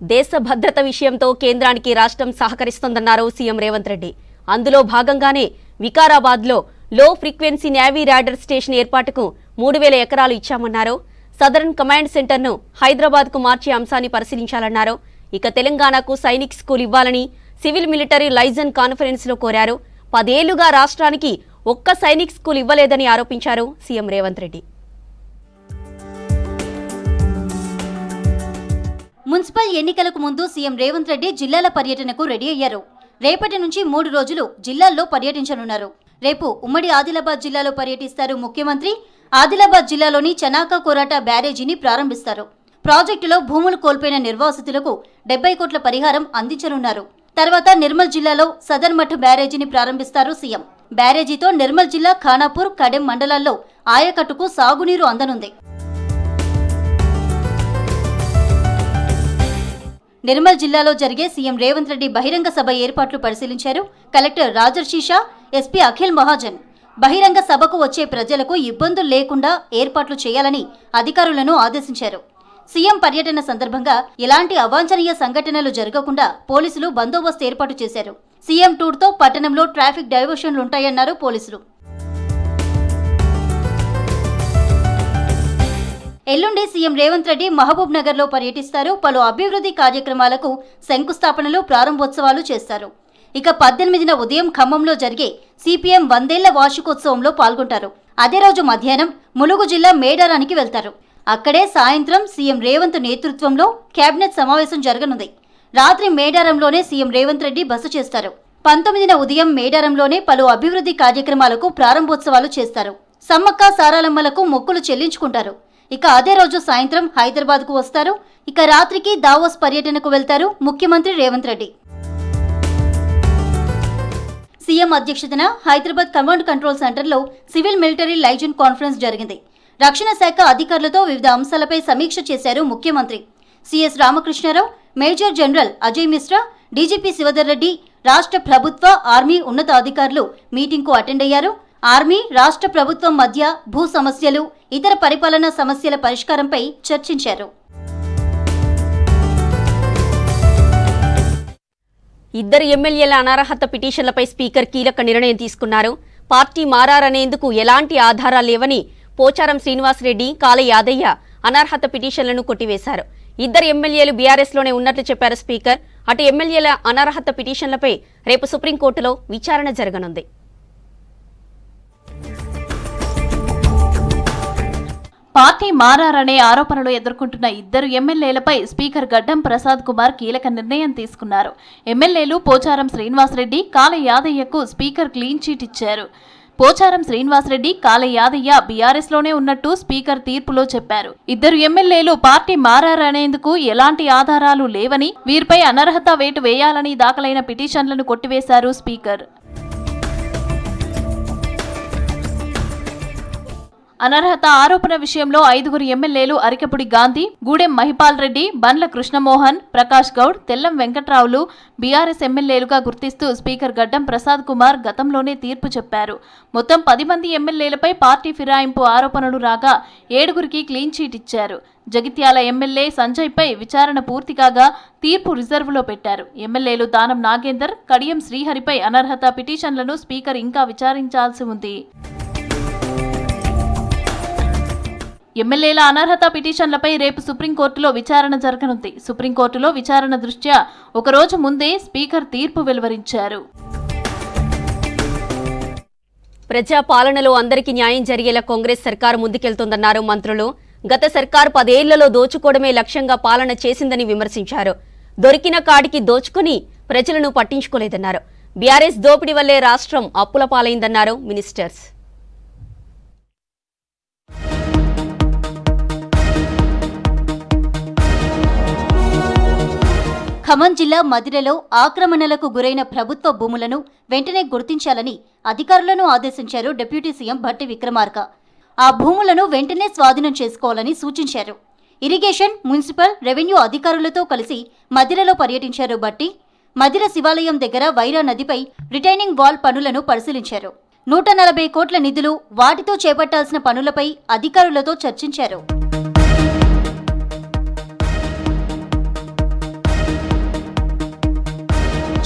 దేశ భద్రత విషయంతో కేంద్రానికి రాష్ట్రం సహకరిస్తోందన్నారు సీఎం రేవంత్ రెడ్డి. అందులో భాగంగానే వికారాబాద్లో లో ఫ్రీక్వెన్సీ నేవీ రాడర్ స్టేషన్ ఏర్పాటుకు 3000 ఎకరాలు ఇచ్చామన్నారు. సదరన్ కమాండ్ సెంటర్ను హైదరాబాద్కు మార్చే అంశాన్ని పరిశీలించాలన్నారు. ఇక తెలంగాణకు సైనిక్ స్కూల్ ఇవ్వాలని సివిల్ మిలిటరీ లైజన్ కాన్ఫరెన్స్లో కోరారు. 10 ఏళ్లుగా రాష్ట్రానికి ఒక్క సైనిక్ స్కూల్ ఇవ్వలేదని ఆరోపించారు సీఎం రేవంత్ రెడ్డి. మున్సిపల్ ఎన్నికలకు ముందు సీఎం రేవంత్ రెడ్డి జిల్లాల పర్యటనకు రెడీ అయ్యారు. రేపటి నుంచి 3 రోజులు జిల్లాల్లో పర్యటించనున్నారు. రేపు ఉమ్మడి ఆదిలాబాద్ జిల్లాలో పర్యటిస్తారు ముఖ్యమంత్రి. ఆదిలాబాద్ జిల్లాలోని చనాకా కోరాట బ్యారేజీని ప్రారంభిస్తారు. ప్రాజెక్టులో భూములు కోల్పోయిన నిర్వాసితులకు 70 కోట్ల పరిహారం అందించనున్నారు. తర్వాత నిర్మల్ జిల్లాలో సదర్ మఠ్ బ్యారేజీని ప్రారంభిస్తారు సీఎం. బ్యారేజీతో నిర్మల్ జిల్లా ఖానాపూర్, కడెం మండలాల్లో ఆయకట్టుకు సాగునీరు అందనుంది. నిర్మల్ జిల్లాలో జరిగే సీఎం రేవంత్ రెడ్డి బహిరంగ సభ ఏర్పాట్లు పరిశీలించారు కలెక్టర్ రాజర్షీషా, ఎస్పీ అఖిల్ మహాజన్. బహిరంగ సభకు వచ్చే ప్రజలకు ఇబ్బందులు లేకుండా ఏర్పాట్లు చేయాలని అధికారులను ఆదేశించారు. సీఎం పర్యటన సందర్భంగా ఎలాంటి అవాంఛనీయ సంఘటనలు జరగకుండా పోలీసులు బందోబస్తు ఏర్పాటు చేశారు. సీఎం టూర్తో పట్టణంలో ట్రాఫిక్ డైవర్షన్లుంటాయన్నారు పోలీసులు. ఎల్లుండి సీఎం రేవంత్ రెడ్డి మహబూబ్ నగర్ లో పర్యటిస్తారు. పలు అభివృద్ధి కార్యక్రమాలకు శంకుస్థాపనలు, ప్రారంభోత్సవాలు చేస్తారు. ఇక 18న ఉదయం ఖమ్మంలో జరిగే సిపిఎం 100 ఏళ్ల వార్షికోత్సవంలో పాల్గొంటారు. అదే రోజు మధ్యాహ్నం ములుగు జిల్లా మేడారానికి వెళ్తారు. అక్కడే సాయంత్రం సీఎం రేవంత్ నేతృత్వంలో కేబినెట్ సమావేశం జరగనుంది. రాత్రి మేడారంలోనే సీఎం రేవంత్ రెడ్డి బస చేస్తారు. 19న ఉదయం మేడారంలోనే పలు అభివృద్ధి కార్యక్రమాలకు ప్రారంభోత్సవాలు చేస్తారు. సమ్మక్క సారాలమ్మలకు మొక్కులు చెల్లించుకుంటారు. ఇక అదే రోజు సాయంత్రం హైదరాబాద్కు వస్తారు. ఇక రాత్రికి దావోస్ పర్యటనకు వెళ్తారు ముఖ్యమంత్రి రేవంత్ రెడ్డి. సీఎం అధ్యక్షతన హైదరాబాద్ కమాండ్ కంట్రోల్ సెంటర్లో సివిల్ మిలిటరీ లైజన్ కాన్ఫరెన్స్ జరిగింది. రక్షణ శాఖ అధికారులతో వివిధ అంశాలపై సమీక్ష చేశారు ముఖ్యమంత్రి. CS Ramakrishna Rao, major general Ajay Mishra, DGP Shivadhar Reddy, రాష్ట్ర ప్రభుత్వ, ఆర్మీ ఉన్నతాధికారులు మీటింగ్కు అటెండ్ అయ్యారు. ఆర్మీ, రాష్ట్ర ప్రభుత్వం మధ్య భూ సమస్యలు, ఇతర పరిపాలనా సమస్యల పరిష్కారంపై చర్చించారు. ఇద్దరు ఎమ్మెల్యేల అనర్హత పిటిషన్లపై స్పీకర్ కీలక నిర్ణయం తీసుకున్నారు. పార్టీ మారారనేందుకు ఎలాంటి ఆధారాలు లేవని పోచారం శ్రీనివాసరెడ్డి, కాళ యాదయ్య అనర్హత పిటిషన్లను కొట్టివేశారు. ఇద్దరు ఎమ్మెల్యేలు బీఆర్ఎస్లోనే ఉన్నట్లు చెప్పారు స్పీకర్. అటు ఎమ్మెల్యేల అనర్హత పిటిషన్లపై రేపు సుప్రీంకోర్టులో విచారణ జరగనుంది. పార్టీ మారారనే ఆరోపణలు ఎదుర్కొంటున్న ఇద్దరు ఎమ్మెల్యేలపై స్పీకర్ గడ్డం ప్రసాద్ కుమార్ కీలక నిర్ణయం తీసుకున్నారు. ఎమ్మెల్యేలు పోచారం శ్రీనివాసరెడ్డి, కాళ యాదయ్యకు స్పీకర్ క్లీన్ చీట్ ఇచ్చారు. పోచారం శ్రీనివాసరెడ్డి, కాళ యాదయ్య బీఆర్ఎస్లోనే ఉన్నట్టు స్పీకర్ తీర్పులో చెప్పారు. ఇద్దరు ఎమ్మెల్యేలు పార్టీ మారారనేందుకు ఎలాంటి ఆధారాలు లేవని, వీరిపై అనర్హత వేటు వేయాలని దాఖలైన పిటిషన్లను కొట్టివేశారు స్పీకర్. అనర్హత ఆరోపణ విషయంలో 5గురు ఎమ్మెల్యేలు అరికపుడి గాంధీ, గూడెం మహిపాల్ రెడ్డి, బండ్ల కృష్ణమోహన్, ప్రకాష్ గౌడ్, తెల్లం వెంకట్రావులు బీఆర్ఎస్ ఎమ్మెల్యేలుగా గుర్తిస్తూ స్పీకర్ గడ్డం ప్రసాద్ కుమార్ గతంలోనే తీర్పు చెప్పారు. మొత్తం 10 మంది ఎమ్మెల్యేలపై పార్టీ ఫిరాయింపు ఆరోపణలు రాగా 7గురికి క్లీన్ చీట్ ఇచ్చారు. జగిత్యాల ఎమ్మెల్యే సంజయ్పై విచారణ పూర్తి కాగా తీర్పు రిజర్వులో పెట్టారు. ఎమ్మెల్యేలు దానం నాగేందర్, కడియం శ్రీహరిపై అనర్హత పిటిషన్లను స్పీకర్ ఇంకా విచారించాల్సి ఉంది. ఎమ్మెల్యేల అనర్హత పిటిషన్లపై రేపు సుప్రీంకోర్టులో విచారణ జరగనుంది. సుప్రీంకోర్టులో విచారణ దృష్ట్యా ఒకరోజు ముందే స్పీకర్ తీర్పు వెలువరించారు. ప్రజా పాలనలో అందరికీ న్యాయం జరిగేలా కాంగ్రెస్ సర్కారు ముందుకెళ్తోందన్నారు మంత్రులు. గత సర్కారు 10 ఏళ్లలో దోచుకోవడమే లక్ష్యంగా పాలన చేసిందని విమర్శించారు. దొరికిన కాడికి దోచుకుని ప్రజలను పట్టించుకోలేదన్నారు. బీఆర్ఎస్ దోపిడీ వల్లే రాష్ట్రం అప్పుల పాలైందన్నారు మినిస్టర్స్. ఖమ్మం జిల్లా మదిరలో ఆక్రమణలకు గురైన ప్రభుత్వ భూములను వెంటనే గుర్తించాలని అధికారులను ఆదేశించారు డిప్యూటీ సీఎం భట్టి విక్రమార్క. ఆ భూములను వెంటనే స్వాధీనం చేసుకోవాలని సూచించారు. ఇరిగేషన్, మున్సిపల్, రెవెన్యూ అధికారులతో కలిసి మదిరలో పర్యటించారు భట్టి. మదిర శివాలయం దగ్గర వైరా నదిపై రిటైనింగ్ వాల్ పనులను పరిశీలించారు. 140 కోట్ల నిధులు, వాటితో చేపట్టాల్సిన పనులపై అధికారులతో చర్చించారు.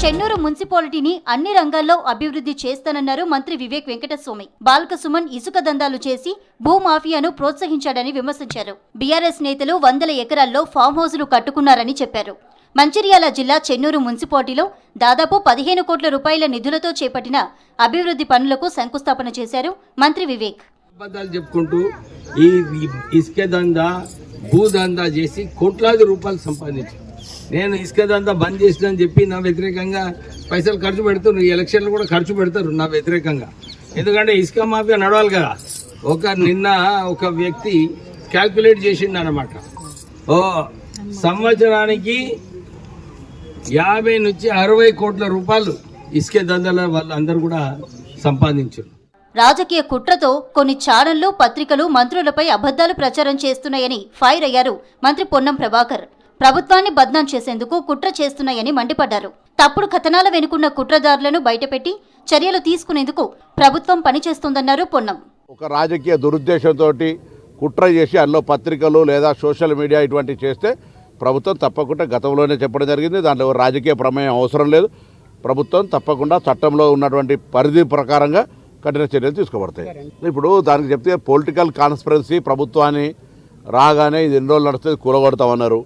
చెన్నూరు మున్సిపాలిటీని అన్ని రంగాల్లో అభివృద్ధి చేస్తానన్నారు మంత్రి వివేక్ వెంకటస్వామి. బాల్క సుమన్ ఇసుక దందాలు చేసి భూమాఫియాను ప్రోత్సహించాడని విమర్శించారు. బీఆర్ఎస్ నేతలు 100 ఎకరాల్లో ఫామ్ హౌజులు కట్టుకున్నారని చెప్పారు. మంచిర్యాల జిల్లా చెన్నూరు మున్సిపాలిటీలో దాదాపు 15 కోట్ల రూపాయల నిధులతో చేపట్టిన అభివృద్ధి పనులకు శంకుస్థాపన చేశారు మంత్రి వివేక్. అబద్ధాలు చెప్పుకుంటూ ఈ ఇసుక దందా భూదందా చేసి కోట్లాది రూపాయలు సంపాదించారు. నేను ఇసుక దందా బంద్ చేసిన అని చెప్పి నా వ్యతిరేకంగా పైసలు ఖర్చు పెడుతున్నారు. ఈ ఎలక్షన్లు కూడా ఖర్చు పెడతారు నా వ్యతిరేకంగా. ఎందుకంటే ఇసుక మాఫియా నడవాలి కదా. నిన్న ఒక వ్యక్తి క్యాల్కులేట్ చేసింది అన్నమాట. సంవత్సరానికి 50 నుంచి 60 కోట్ల రూపాయలు ఇసుక దందాల వాళ్ళు అందరూ కూడా సంపాదించారు. రాజకీయ కుట్రతో కొన్ని ఛానళ్లు, పత్రికలు మంత్రులపై అబద్ధాలు ప్రచారం చేస్తున్నాయని ఫైర్ అయ్యారు మంత్రి పొన్నం ప్రభాకర్. ప్రభుత్వాన్ని బద్నాం చేసేందుకు కుట్ర చేస్తున్నాయని మండిపడ్డారు. తప్పుడు కథనాల వెనుకున్న కుట్రదారులను బయటపెట్టి చర్యలు తీసుకునేందుకు ప్రభుత్వం పనిచేస్తోందన్నారు పొన్నం. ఒక రాజకీయ దురుద్దేశంతో కుట్ర చేసి అందులో పత్రికలు లేదా సోషల్ మీడియా ఇటువంటి చేస్తే ప్రభుత్వం తప్పకుండా గతంలోనే చెప్పడం జరిగింది. దాంట్లో రాజకీయ ప్రమేయం అవసరం లేదు. ప్రభుత్వం తప్పకుండా చట్టంలో ఉన్నటువంటి పరిధి ప్రకారంగా కఠిన చర్యలు తీసుకోబడతాయి. ఇప్పుడు దానికి చెప్తే పొలిటికల్ కాన్స్పిరెన్సీ ప్రభుత్వాన్ని రాగానే ఇది ఎన్ని రోజులు నడుస్తుంది కూలగొడతామన్నారు.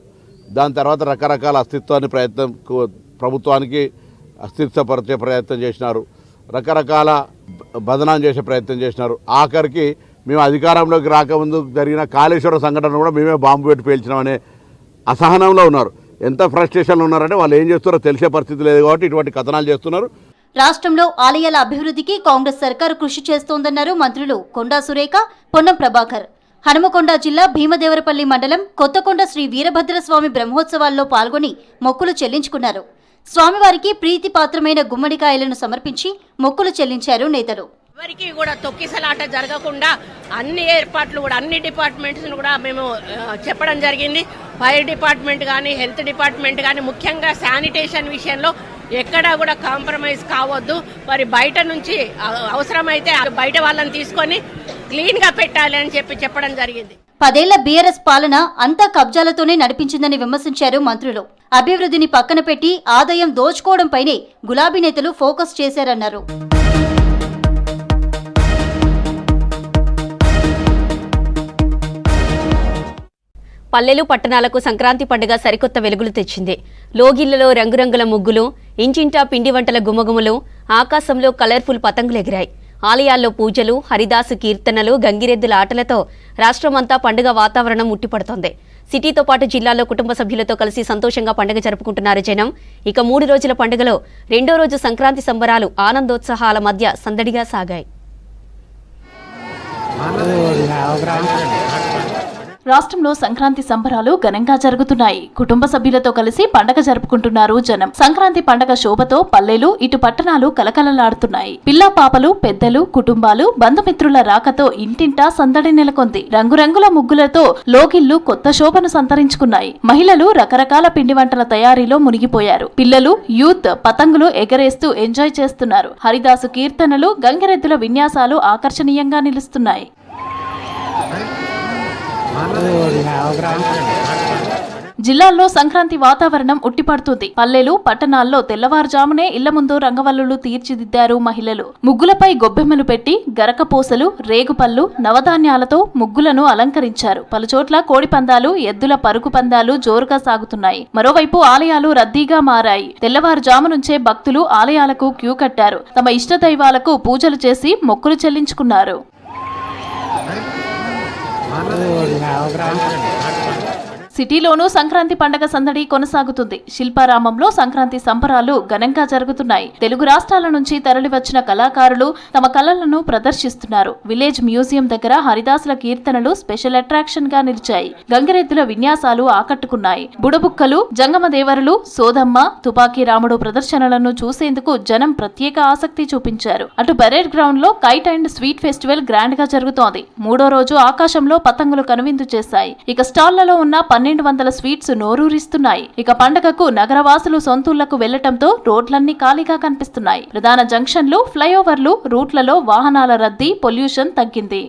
దాని తర్వాత రకరకాల ప్రభుత్వానికి అస్తిత్వపరిచే ప్రయత్నం చేసినారు. రకరకాల బదనాం చేసే ప్రయత్నం చేసినారు. ఆఖరికి మేము అధికారంలోకి రాకముందు జరిగిన కాళేశ్వరం సంఘటన కూడా మేమే బాంబు పెట్టి పేల్చినామనే అసహనంలో ఉన్నారు. ఎంత ఫ్రస్ట్రేషన్లో ఉన్నారంటే వాళ్ళు ఏం చేస్తారో తెలిసే పరిస్థితి లేదు కాబట్టి ఇటువంటి కథనాలు చేస్తున్నారు. రాష్ట్రంలో ఆలయాల అభివృద్ధికి కాంగ్రెస్ సర్కారు కృషి చేస్తోందన్నారు మంత్రులు కొండా సురేఖ, పొన్నం ప్రభాకర్. హనుమకొండ జిల్లా భీమదేవరపల్లి మండలం కొత్తకొండ శ్రీ వీరభద్రస్వామి బ్రహ్మోత్సవాల్లో పాల్గొని మొక్కులు చెల్లించుకున్నారు. స్వామివారికి ప్రీతిపాత్రమైన గుమ్మడికాయలను సమర్పించి మొక్కులు చెల్లించారు నేతలు. ఎవరికి కూడా తొక్కిసలాట జరగకుండా అన్ని ఏర్పాట్లు కూడా అన్ని డిపార్ట్మెంట్స్ కూడా మేము చెప్పడం జరిగింది. ఫైర్ డిపార్ట్మెంట్ కానీ, హెల్త్ డిపార్ట్మెంట్ కానీ, ముఖ్యంగా శానిటేషన్ విషయంలో ఎక్కడా కూడా కాంప్రమైజ్ కావద్దు. మరి బయట నుంచి అవసరమైతే బయట వాళ్ళని తీసుకొని క్లీన్ గా పెట్టాలి అని చెప్పడం జరిగింది. 10 ఏళ్ల బీఆర్ఎస్ పాలన అంతా కబ్జాలతోనే నడిపించిందని విమర్శించారు మంత్రులు. అభివృద్ధిని పక్కన పెట్టి ఆదాయం దోచుకోవడంపైనే గులాబీ నేతలు ఫోకస్ చేశారన్నారు. పల్లెలు పట్టణాలకు సంక్రాంతి పండుగ సరికొత్త వెలుగులు తెచ్చింది. లోగిళ్లలో రంగురంగుల ముగ్గులు, ఇంటింటా పిండి వంటల గుమగుమలు, ఆకాశంలో కలర్ఫుల్ పతంగులు ఎగిరాయి. ఆలయాల్లో పూజలు, హరిదాసు కీర్తనలు, గంగిరెద్దుల ఆటలతో రాష్ట్రమంతా పండుగ వాతావరణం ఉట్టిపడుతోంది. సిటీతో పాటు జిల్లాలో కుటుంబ సభ్యులతో కలిసి సంతోషంగా పండుగ జరుపుకుంటున్నారు జనం. ఇక 3 రోజుల పండుగలో 2వ రోజు సంక్రాంతి సంబరాలు ఆనందోత్సాహాల మధ్య సందడిగా సాగాయి. రాష్ట్రంలో సంక్రాంతి సంబరాలు ఘనంగా జరుగుతున్నాయి. కుటుంబ సభ్యులతో కలిసి పండగ జరుపుకుంటున్నారు జనం. సంక్రాంతి పండగ శోభతో పల్లెలు, ఇటు పట్టణాలు కలకలలాడుతున్నాయి. పిల్లా పాపలు, పెద్దలు, కుటుంబాలు, బంధుమిత్రుల రాకతో ఇంటింటా సందడి నెలకొంది. రంగురంగుల ముగ్గులతో లోగిళ్లు కొత్త శోభను సంతరించుకున్నాయి. మహిళలు రకరకాల పిండి వంటల తయారీలో మునిగిపోయారు. పిల్లలు, యూత్ పతంగులు ఎగరేస్తూ ఎంజాయ్ చేస్తున్నారు. హరిదాసు కీర్తనలు, గంగిరెద్దుల విన్యాసాలు ఆకర్షణీయంగా నిలుస్తున్నాయి. జిల్లాల్లో సంక్రాంతి వాతావరణం ఉట్టిపడుతుంది. పల్లెలు, పట్టణాల్లో తెల్లవారుజామునే ఇళ్ల ముందు రంగవల్లులు తీర్చిదిద్దారు మహిళలు. ముగ్గులపై గొబ్బెమ్మలు పెట్టి గరకపోసలు, రేగుపళ్ళు, నవధాన్యాలతో ముగ్గులను అలంకరించారు. పలుచోట్ల కోడి పందాలు, ఎద్దుల పరుగు పందాలు జోరుగా సాగుతున్నాయి. మరోవైపు ఆలయాలు రద్దీగా మారాయి. తెల్లవారుజాము నుంచే భక్తులు ఆలయాలకు క్యూ కట్టారు. తమ ఇష్ట దైవాలకు పూజలు చేసి మొక్కులు చెల్లించుకున్నారు. సిటీలోనూ సంక్రాంతి పండగ సందడి కొనసాగుతుంది. శిల్పారామంలో సంక్రాంతి సంబరాలు ఘనంగా జరుగుతున్నాయి. తెలుగు రాష్ట్రాల నుంచి తరలివచ్చిన కళాకారులు తమ కళలను ప్రదర్శిస్తున్నారు. విలేజ్ మ్యూజియం దగ్గర హరిదాసుల కీర్తనలు స్పెషల్ అట్రాక్షన్ గా నిలిచాయి. గంగిరెద్దుల విన్యాసాలు ఆకట్టుకున్నాయి. బుడబుక్కలు, జంగమదేవరులు, సోదమ్మ, తుపాకీ రాముడు ప్రదర్శనలను చూసేందుకు జనం ప్రత్యేక ఆసక్తి చూపించారు. అటు పరేడ్ గ్రౌండ్ లో kite and sweet festival grand గా జరుగుతోంది. 3వ రోజు ఆకాశంలో పతంగులు కనువిందు చేశాయి. ఇక స్టాళ్లలో ఉన్న 1200 స్వీట్స్ నోరూరిస్తున్నాయి. ఇక పండగకు నగరవాసులు సొంతూళ్లకు వెళ్లటంతో రోడ్లన్నీ ఖాళీగా కనిపిస్తున్నాయి. ప్రధాన జంక్షన్లు, ఫ్లైఓవర్లు, రూట్లలో వాహనాల రద్దీ, పొల్యూషన్ తగ్గింది.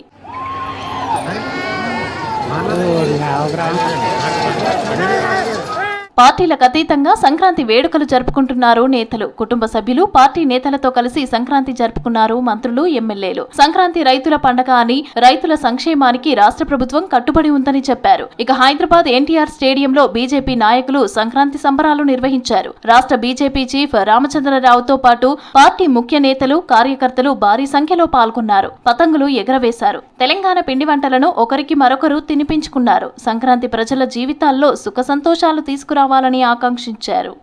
పార్టీలకు అతీతంగా సంక్రాంతి వేడుకలు జరుపుకుంటున్నారు నేతలు. కుటుంబ సభ్యులు, పార్టీ నేతలతో కలిసి సంక్రాంతి జరుపుకున్నారు మంత్రులు, ఎమ్మెల్యేలు. సంక్రాంతి రైతుల పండగ అని, రైతుల సంక్షేమానికి రాష్ట్ర ప్రభుత్వం కట్టుబడి ఉందని చెప్పారు. ఇక హైదరాబాద్ ఎన్టీఆర్ స్టేడియంలో బీజేపీ నాయకులు సంక్రాంతి సంబరాలు నిర్వహించారు. రాష్ట్ర బీజేపీ చీఫ్ రామచంద్రరావుతో పాటు పార్టీ ముఖ్య నేతలు, కార్యకర్తలు భారీ సంఖ్యలో పాల్గొన్నారు. పతంగులు ఎగరవేశారు. తెలంగాణ పిండి వంటలను ఒకరికి మరొకరు తినిపించుకున్నారు. సంక్రాంతి ప్రజల జీవితాల్లో సుఖ సంతోషాలు తీసుకురావాలని ఆకాంక్షించారు.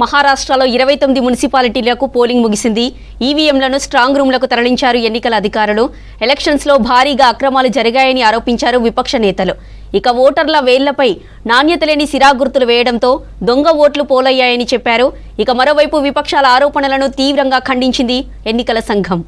మహారాష్ట్రలో 29 మున్సిపాలిటీలకు పోలింగ్ ముగిసింది. ఈవీఎంలను స్ట్రాంగ్ రూమ్లకు తరలించారు ఎన్నికల అధికారులు. ఎలక్షన్స్ లో భారీగా అక్రమాలు జరిగాయని ఆరోపించారు విపక్ష నేతలు. ఇక ఓటర్ల వేళ్లపై నాణ్యత లేని సిరా గుర్తులు వేయడంతో దొంగ ఓట్లు పోలయ్యాయని చెప్పారు. ఇక మరోవైపు విపక్షాల ఆరోపణలను తీవ్రంగా ఖండించింది ఎన్నికల సంఘం.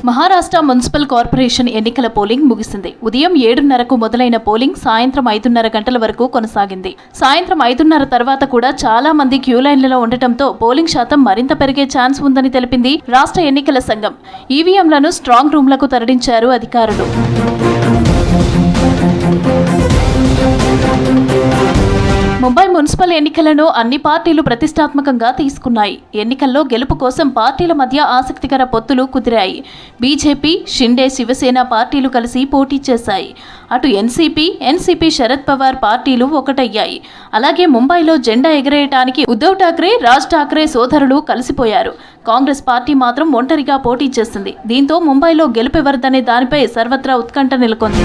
మహారాష్ట్ర మున్సిపల్ కార్పొరేషన్ ఎన్నికల పోలింగ్ ముగిసింది. ఉదయం 7:30కు మొదలైన పోలింగ్ సాయంత్రం 5:30 గంటల వరకు కొనసాగింది. సాయంత్రం 5:30 తర్వాత కూడా చాలా మంది క్యూ లైన్లలో ఉండటంతో పోలింగ్ శాతం మరింత పెరిగే ఛాన్స్ ఉందని తెలిపింది రాష్ట్ర ఎన్నికల సంఘం. ఈవీఎంలను స్ట్రాంగ్ రూమ్లకు తరలించారు అధికారులు. ముంబై మున్సిపల్ ఎన్నికలను అన్ని పార్టీలు ప్రతిష్టాత్మకంగా తీసుకున్నాయి. ఎన్నికల్లో గెలుపు కోసం పార్టీల మధ్య ఆసక్తికర పొత్తులు కుదిరాయి. బీజేపీ, షిండే, శివసేన పార్టీలు కలిసి పోటీ చేశాయి. అటు ఎన్సీపీ శరద్ పవార్ పార్టీలు ఒకటయ్యాయి. అలాగే ముంబైలో జెండా ఎగరేయటానికి ఉద్ధవ్ ఠాక్రే, రాజ్ ఠాక్రే సోదరులు కలిసిపోయారు. కాంగ్రెస్ పార్టీ మాత్రం ఒంటరిగా పోటీ చేసింది. దీంతో ముంబైలో గెలుపెవరిదనే దానిపై సర్వత్రా ఉత్కంఠ నెలకొంది.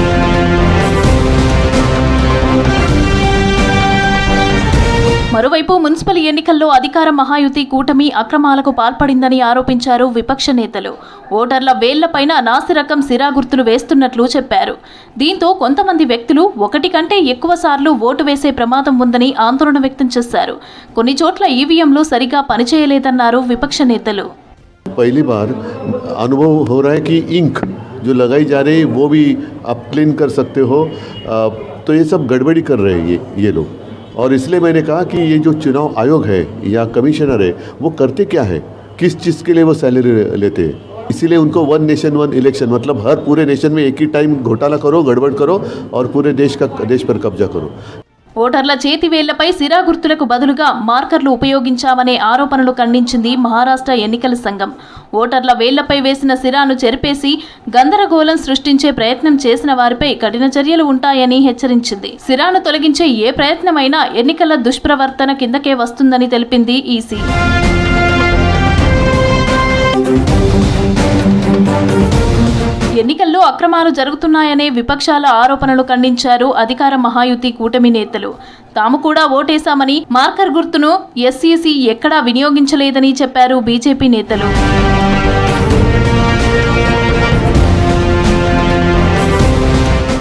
మరోవైపు మున్సిపల్ ఎన్నికల్లో అధికార మహాయుతి కూటమి అక్రమాలకు పాల్పడిందని ఆరోపించారు విపక్ష నేతలు. ఓటర్ల వేళ్లపైన నాసిరకం సిరా గుర్తులు వేస్తున్నట్లు చెప్పారు. దీంతో కొంతమంది వ్యక్తులు ఒకటి కంటే ఎక్కువ సార్లు ఓటు వేసే ప్రమాదం ఉందని ఆందోళన వ్యక్తం చేశారు. కొన్ని చోట్ల ఈవీఎంలు సరిగా పనిచేయలేదన్నారు విపక్ష నేతలు. पहली बार अनुभव हो रहा है कि इंक जो लगाई जा रही है वो भी आप क्लीन कर सकते हो, तो ये सब गड़बड़ी कर रहे हैं ये लोग। और इसलिए मैंने कहा कि ये जो चुनाव आयोग है या कमिश्नर है वो करते क्या है, किस चीज़ के लिए वो सैलरी लेते हैं। इसीलिए उनको वन नेशन वन इलेक्शन, मतलब हर पूरे नेशन में एक ही टाइम घोटाला करो, गड़बड़ करो और पूरे देश पर कब्जा करो। ఓటర్ల చేతివేళ్లపై సిరా గుర్తులకు బదులుగా మార్కర్లు ఉపయోగించామనే ఆరోపణలు ఖండించింది మహారాష్ట్ర ఎన్నికల సంఘం. ఓటర్ల వేళ్లపై వేసిన సిరాను చెరిపేసి గందరగోళం సృష్టించే ప్రయత్నం చేసిన వారిపై కఠిన చర్యలు ఉంటాయని హెచ్చరించింది. సిరాను తొలగించే ఏ ప్రయత్నమైనా ఎన్నికల దుష్ప్రవర్తన కిందకే వస్తుందని తెలిపింది ఈసీ. ఎన్నికల్లో అక్రమాలు జరుగుతున్నాయనే విపక్షాల ఆరోపణలు ఖండించారు అధికార మహాయుతి కూటమి నేతలు. తాము కూడా ఓటేశామని, మార్కర్ గుర్తును ఎస్ఈసీ ఎక్కడా వినియోగించలేదని చెప్పారు బీజేపీ నేతలు.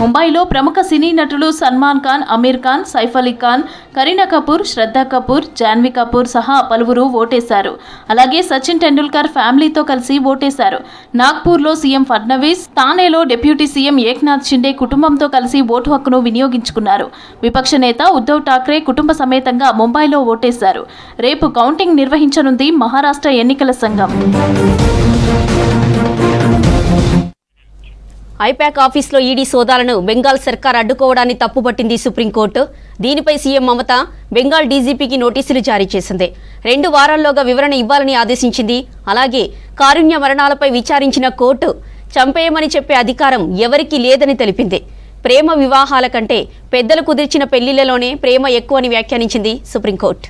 ముంబైలో ప్రముఖ సినీ నటులు సల్మాన్ ఖాన్, అమీర్ ఖాన్, సైఫ్ అలీ ఖాన్, కరీనా కపూర్, శ్రద్ధా కపూర్, జాన్వీ కపూర్ సహా పలువురు ఓటేశారు. అలాగే సచిన్ టెండూల్కర్ ఫ్యామిలీతో కలిసి ఓటేశారు. నాగ్పూర్లో సీఎం ఫడ్నవీస్, తానేలో డిప్యూటీ సీఎం ఏక్నాథ్ షిండే కుటుంబంతో కలిసి ఓటు హక్కును వినియోగించుకున్నారు. విపక్ష నేత ఉద్ధవ్ ఠాక్రే కుటుంబ సమేతంగా ముంబైలో ఓటేశారు. రేపు కౌంటింగ్ నిర్వహించనుంది మహారాష్ట్ర ఎన్నికల సంఘం. ఐపాక్ ఆఫీస్లో ఈడీ సోదాలను బెంగాల్ సర్కార్ అడ్డుకోవడాన్ని తప్పుపట్టింది సుప్రీంకోర్టు. దీనిపై సీఎం మమత బెంగాల్ డీజీపీకి నోటీసులు జారీ చేసింది. 2 వారాల్లోగా వివరణ ఇవ్వాలని ఆదేశించింది. అలాగే కారుణ్య మరణాలపై విచారించిన కోర్టు చంపేయమని చెప్పే అధికారం ఎవరికీ లేదని తెలిపింది. ప్రేమ వివాహాల కంటే పెద్దలు కుదిర్చిన పెళ్లిళ్లలోనే ప్రేమ ఎక్కువని వ్యాఖ్యానించింది సుప్రీంకోర్టు.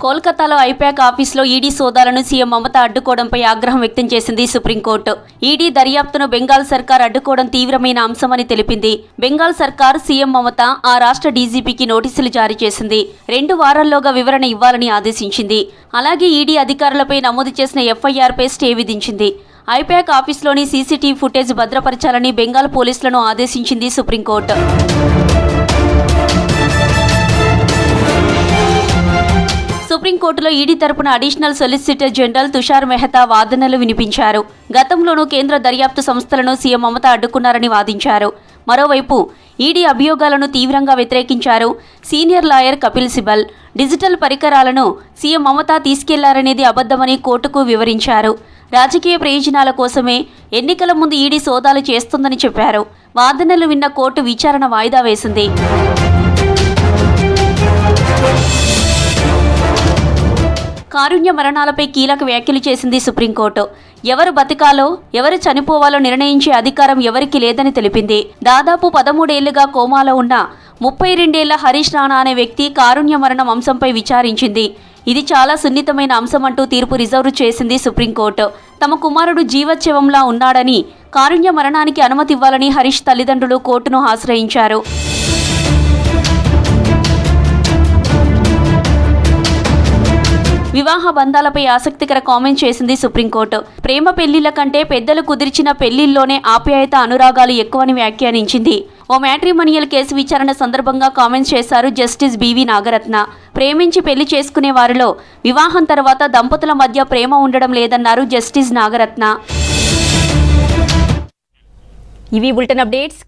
కోల్కతాలో ఐపాక్ ఆఫీసులో ఈడీ సోదాలను సీఎం మమత అడ్డుకోవడంపై ఆగ్రహం వ్యక్తం చేసింది సుప్రీంకోర్టు. ఈడీ దర్యాప్తును బెంగాల్ సర్కార్ అడ్డుకోవడం తీవ్రమైన అంశమని తెలిపింది. బెంగాల్ సర్కార్ సీఎం మమత ఆ రాష్ట్ర డీజీపీకి నోటీసులు జారీ చేసింది. 2 వారాల్లోగా వివరణ ఇవ్వాలని ఆదేశించింది. అలాగే ఈడీ అధికారులపై నమోదు చేసిన ఎఫ్ఐఆర్పై స్టే విధించింది. ఐపాక్ ఆఫీసులోని సీసీటీవీ ఫుటేజ్ భద్రపరచాలని బెంగాల్ పోలీసులను ఆదేశించింది సుప్రీంకోర్టు. సుప్రీంకోర్టులో ఈడీ తరపున additional solicitor general Tushar Mehta వాదనలు వినిపించారు. గతంలోనూ కేంద్ర దర్యాప్తు సంస్థలను సీఎం మమత అడ్డుకున్నారని వాదించారు. మరోవైపు ఈడీ అభియోగాలను తీవ్రంగా వ్యతిరేకించారు senior lawyer Kapil Sibal. Digital పరికరాలను సీఎం మమత తీసుకెళ్లారనేది అబద్ధమని కోర్టుకు వివరించారు. రాజకీయ ప్రయోజనాల కోసమే ఎన్నికల ముందు ఈడీ సోదాలు చేస్తుందని చెప్పారు. వాదనలు విన్న కోర్టు విచారణ వాయిదా వేసింది. కారుణ్య మరణాలపై కీలక వ్యాఖ్యలు చేసింది సుప్రీంకోర్టు. ఎవరు బతికాలో ఎవరు చనిపోవాలో నిర్ణయించే అధికారం ఎవరికీ లేదని తెలిపింది. దాదాపు 13 ఏళ్లుగా కోమాలో ఉన్న 32 ఏళ్ల హరీష్ రాణా అనే వ్యక్తి కారుణ్య మరణం అంశంపై విచారించింది. ఇది చాలా సున్నితమైన అంశం అంటూ తీర్పు రిజర్వ్ చేసింది సుప్రీంకోర్టు. తమ కుమారుడు జీవోత్సవంలా ఉన్నాడని, కారుణ్య మరణానికి అనుమతి ఇవ్వాలని హరీష్ తల్లిదండ్రులు కోర్టును ఆశ్రయించారు. వివాహ బంధాలపై ఆసక్తికర కామెంట్ చేసింది సుప్రీంకోర్టు. ప్రేమ పెళ్లిళ్ల కంటే పెద్దలు కుదిర్చిన పెళ్లిల్లోనే ఆప్యాయత, అనురాగాలు ఎక్కువని వ్యాఖ్యానించింది. ఓ మ్యాట్రిమోనియల్ కేసు విచారణ సందర్భంగా కామెంట్స్ చేశారు జస్టిస్ బివి నాగరత్న. ప్రేమించి పెళ్లి చేసుకునే వారిలో వివాహం తర్వాత దంపతుల మధ్య ప్రేమ ఉండడం లేదన్నారు జస్టిస్ నాగరత్న. ఇవి బులెటిన్ అప్డేట్స్.